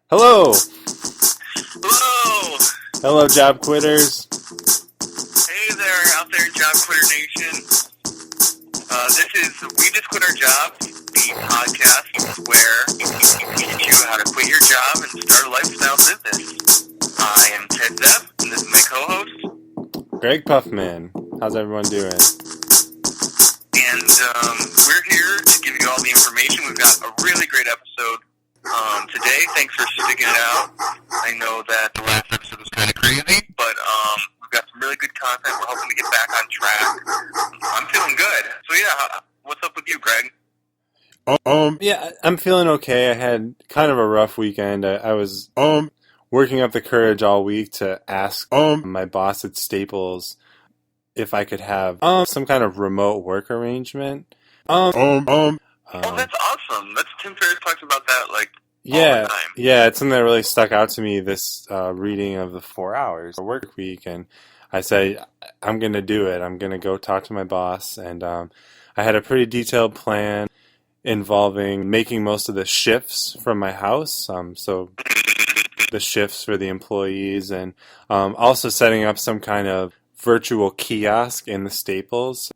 Hello! Hello! Hello, job quitters. Hey there, out there in Job Quitter Nation. This is We Just Quit Our Jobs, the podcast where we teach you how to quit your job and start a lifestyle business. I am Ted Zepp, and this is my co-host, Greg Puffman. How's everyone doing? and we're here to give you all the information. We've got a really great episode today. Thanks for sticking it out. I know that the last episode was kind of crazy, but we've got some really good content. We're hoping to get back on track. I'm feeling good. So yeah, what's up with you, Greg? Yeah, I'm feeling okay. I had kind of a rough weekend. I was working up the courage all week to ask my boss at Staples if I could have some kind of remote work arrangement. Oh, that's awesome. That's Tim Ferriss talks about that all the time. Yeah, it's something that really stuck out to me, this reading of the 4 hours work week, and I said, I'm going to do it. I'm going to go talk to my boss, and I had a pretty detailed plan involving making most of the shifts from my house, so the shifts for the employees, and also setting up some kind of virtual kiosk in the Staples.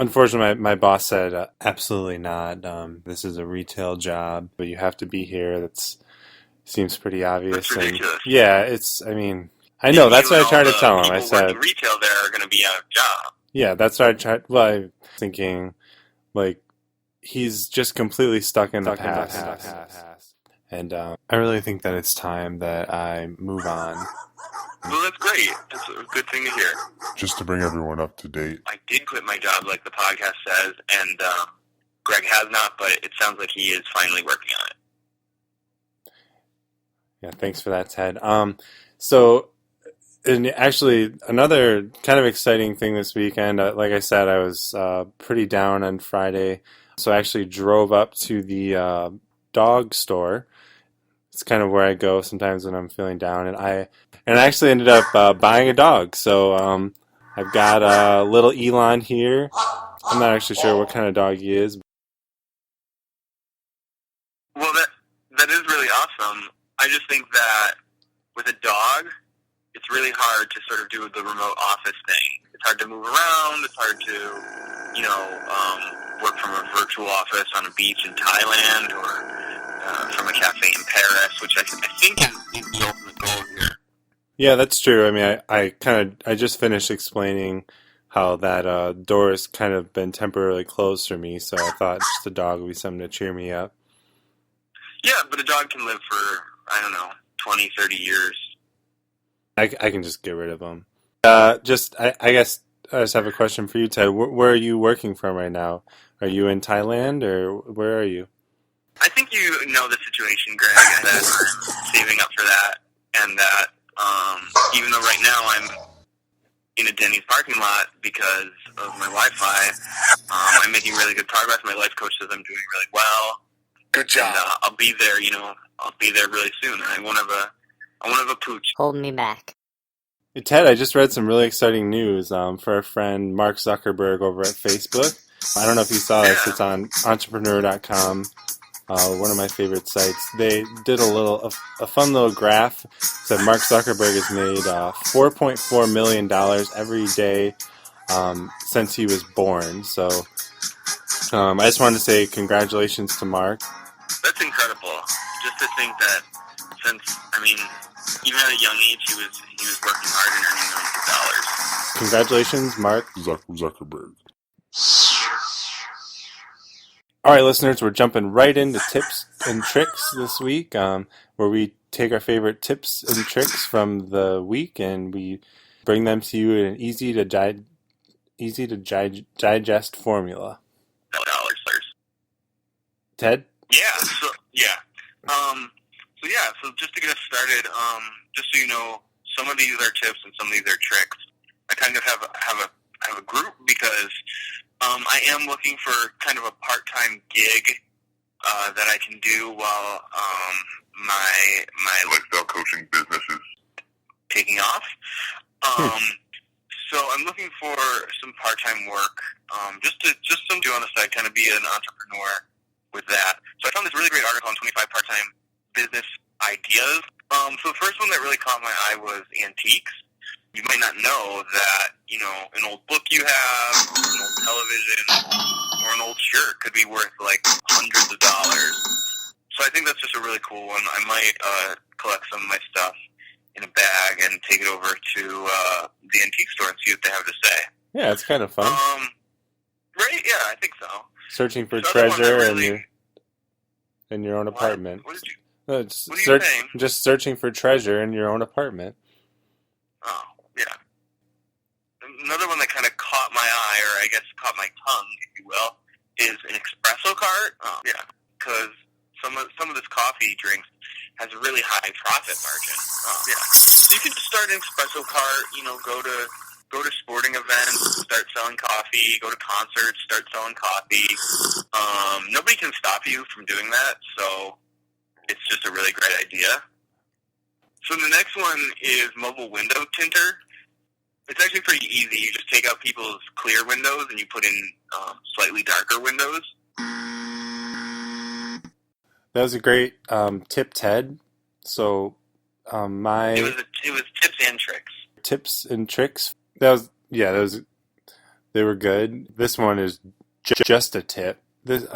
Unfortunately, my boss said, absolutely not. This is a retail job, but you have to be here. That seems pretty obvious. That's ridiculous. And yeah, I know, that's what I tried to tell him. I said, retail there are going to be out of job. Yeah, that's what I tried. Well, I was thinking, he's just completely stuck in the past. And I really think that it's time that I move on. Well, that's great. That's a good thing to hear. Just to bring everyone up to date. I did quit my job, like the podcast says, and Greg has not, but it sounds like he is finally working on it. Yeah, thanks for that, Ted. And actually, another kind of exciting thing this weekend, like I said, I was pretty down on Friday, so I actually drove up to the dog store. It's kind of where I go sometimes when I'm feeling down, and I actually ended up buying a dog. So I've got a little Elon here. I'm not actually sure what kind of dog he is. Well, that is really awesome. I just think that with a dog, it's really hard to sort of do the remote office thing. It's hard to move around. It's hard to, work from a virtual office on a beach in Thailand or from a cafe in Paris, which I think is the ultimate goal here. Yeah, that's true. I mean, I just finished explaining how that door has kind of been temporarily closed for me, so I thought just a dog would be something to cheer me up. Yeah, but a dog can live for, 20, 30 years. I can just get rid of them. I guess I just have a question for you, Ted. Where are you working from right now? Are you in Thailand, or where are you? I think you know the situation, Greg, that I'm saving up for that, and that even though right now I'm in a Denny's parking lot because of my Wi-Fi, I'm making really good progress. My life coach says I'm doing really well. Good job. And, I'll be there, I'll be there really soon. I won't have a pooch. Hold me back. Hey, Ted, I just read some really exciting news for our friend Mark Zuckerberg over at Facebook. I don't know if you saw this. It's on entrepreneur.com, one of my favorite sites. They did a fun little graph. It said Mark Zuckerberg has made $4.4 million every day since he was born. So I just wanted to say congratulations to Mark. That's incredible. Just to think that even at a young age, he was working hard and earning millions of dollars. Congratulations, Mark Zuckerberg. All right, listeners, we're jumping right into tips and tricks this week, where we take our favorite tips and tricks from the week and we bring them to you in an easy to digest formula. Ted? So just to get us started, just so you know, some of these are tips and some of these are tricks. I kind of have a group because I am looking for kind of a part-time gig that I can do while my lifestyle coaching business is taking off. So I'm looking for some part-time work, just some do on the side, kind of be an entrepreneur with that. So I found this really great article on 25 part-time business ideas. So the first one that really caught my eye was antiques. You might not know that, an old book you have, an old television, or an old shirt could be worth like hundreds of dollars. So I think that's just a really cool one. I might collect some of my stuff in a bag and take it over to the antique store and see what they have to say. Yeah, it's kind of fun. Right? Yeah, I think so. Searching for The other one treasure that really- in your own apartment. What did you? Just, What are you saying? just searching for treasure in your own apartment. Oh, yeah. Another one that kind of caught my eye, or I guess caught my tongue, if you will, is an espresso cart. Oh, yeah, because some of this coffee drinks has a really high profit margin. Oh, yeah. So you can just start an espresso cart. Go to sporting events, start selling coffee. Go to concerts, start selling coffee. Nobody can stop you from doing that. So it's just a really great idea. So the next one is mobile window tinter. It's actually pretty easy. You just take out people's clear windows and you put in slightly darker windows. That was a great tip, Ted. So my It was tips and tricks. tips and tricks. They were good. This one is just a tip. It's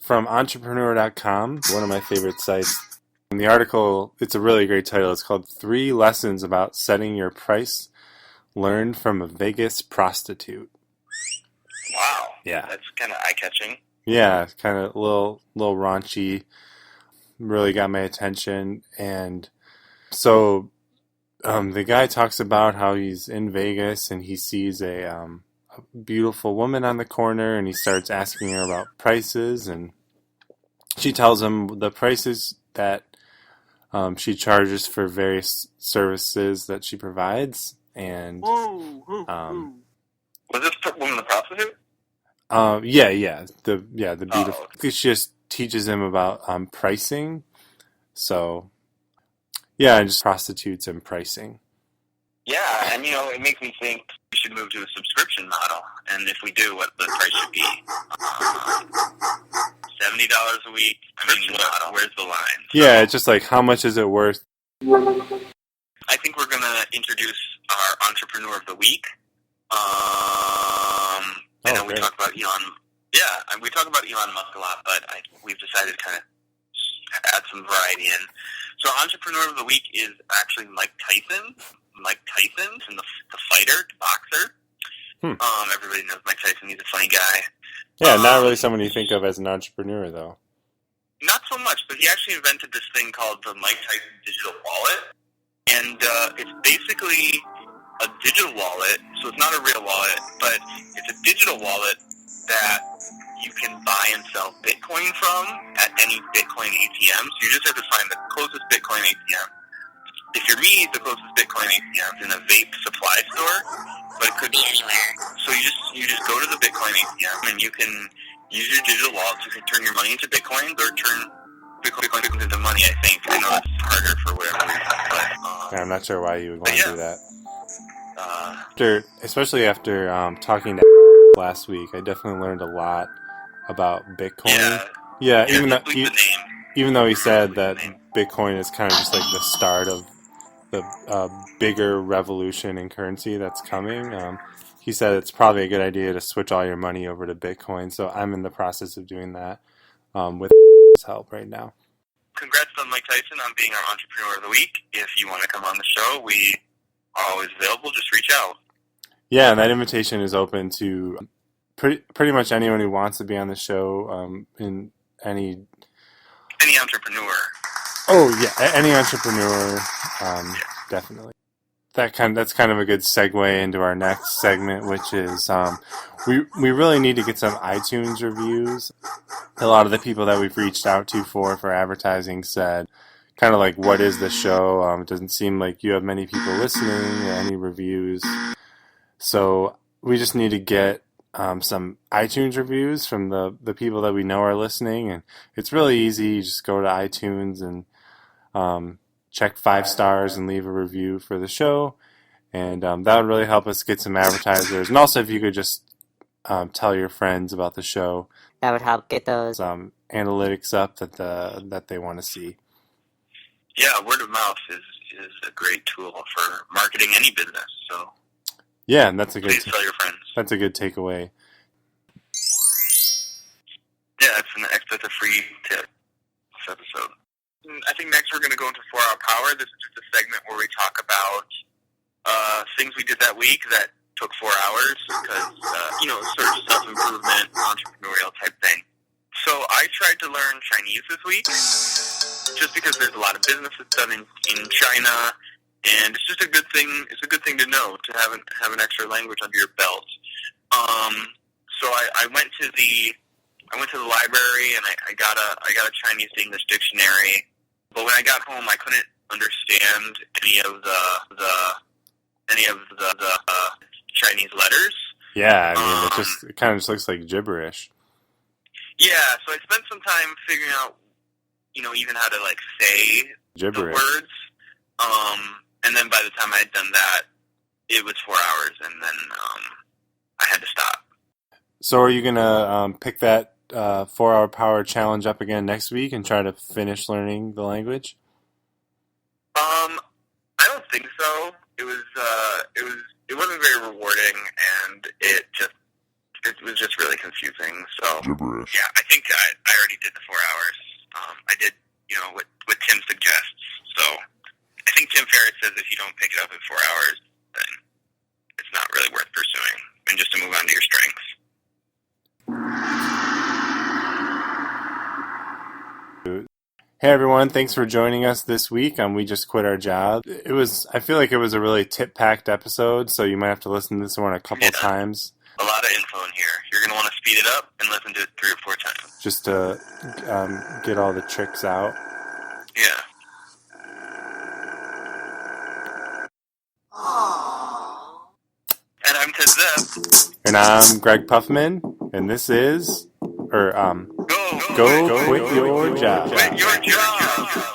from entrepreneur.com, one of my favorite sites. In the article, it's a really great title. It's called 3 Lessons About Setting Your Price Learned from a Vegas Prostitute. Wow. Yeah. That's kind of eye-catching. Yeah, kind of a little raunchy. Really got my attention. And so the guy talks about how he's in Vegas and he sees a beautiful woman on the corner and he starts asking her about prices, and she tells him the prices that she charges for various services that she provides. And Was this woman the prostitute? the beautiful. She just teaches him about pricing. So yeah, just prostitutes and pricing. Yeah, and it makes me think we should move to a subscription model. And if we do, what the price should be? $70 a week. I mean, where's the line? Yeah, it's just like, how much is it worth? I think we're going to introduce our Entrepreneur of the Week. And then we great. talk about Elon. Yeah, and we talk about Elon Musk a lot, but we've decided to kind of add some variety in. So Entrepreneur of the Week is actually Mike Tyson. Mike Tyson, and the fighter, the boxer. Everybody knows Mike Tyson. He's a funny guy. Yeah, not really someone you think of as an entrepreneur, though. Not so much, but he actually invented this thing called the Mike Tyson Digital Wallet. And it's basically a digital wallet, so it's not a real wallet, but it's a digital wallet that you can buy and sell Bitcoin from at any Bitcoin ATM. So you just have to find the closest Bitcoin ATM. If you're me, the closest Bitcoin ATM is in a vape supply store, but it could be anywhere. So you just go to the Bitcoin ATM and you can use your digital wallet. You can turn your money into Bitcoins or turn Bitcoin into money, I think. I know it's harder for whatever reason, but I'm not sure why you would want to do that. Especially after talking to last week, I definitely learned a lot about Bitcoin. Yeah, even though he said that Bitcoin is kind of just like the start of the bigger revolution in currency that's coming. He said it's probably a good idea to switch all your money over to Bitcoin. So I'm in the process of doing that with his help right now. Congrats on Mike Tyson on being our Entrepreneur of the Week. If you want to come on the show, we are always available. Just reach out. Yeah, and that invitation is open to pretty much anyone who wants to be on the show. In any entrepreneur. Oh yeah, any entrepreneur, definitely. That's kind of a good segue into our next segment, which is we really need to get some iTunes reviews. A lot of the people that we've reached out to for advertising said, kind of like, what is the show? It doesn't seem like you have many people listening or any reviews. So we just need to get some iTunes reviews from the people that we know are listening. And it's really easy. You just go to iTunes and check 5 stars and leave a review for the show. And that would really help us get some advertisers. And also if you could just tell your friends about the show. That would help get those analytics up that they want to see. Yeah, word of mouth is a great tool for marketing any business. So Yeah, and that's a good please tell your friends. that's a good takeaway. Yeah, that's a free tip. This episode. I think next we're going to go into 4 Hour Power. This is just a segment where we talk about things we did that week that took 4 hours because, sort of self-improvement, entrepreneurial type thing. So I tried to learn Chinese this week just because there's a lot of business that's done in China, and it's just a good thing. It's a good thing to know, to have an extra language under your belt. So I went to the library and I got a Chinese to English dictionary. But when I got home, I couldn't understand any of the Chinese letters. Yeah, I mean, it kind of just looks like gibberish. Yeah, so I spent some time figuring out, even how to say Gibberish. the words. And then by the time I had done that, it was 4 hours, and then I had to stop. So are you gonna pick that 4 Hour Power challenge up again next week and try to finish learning the language? I don't think so. It wasn't very rewarding, and it was just really confusing. So Gibberish. yeah, I think I already did the 4 hours. I did what Tim suggests. So I think Tim Ferriss says if you don't pick it up in 4 hours, then it's not really worth pursuing, and just to move on to your strengths. Hey everyone, thanks for joining us this week on We Just Quit Our Job. I feel like it was a really tip-packed episode, so you might have to listen to this one a couple times. A lot of info in here. You're going to want to speed it up and listen to it 3 or 4 times. Just to get all the tricks out. Yeah. And I'm Ted And I'm Greg Puffman, and this is... Go quit your job. Quit your job.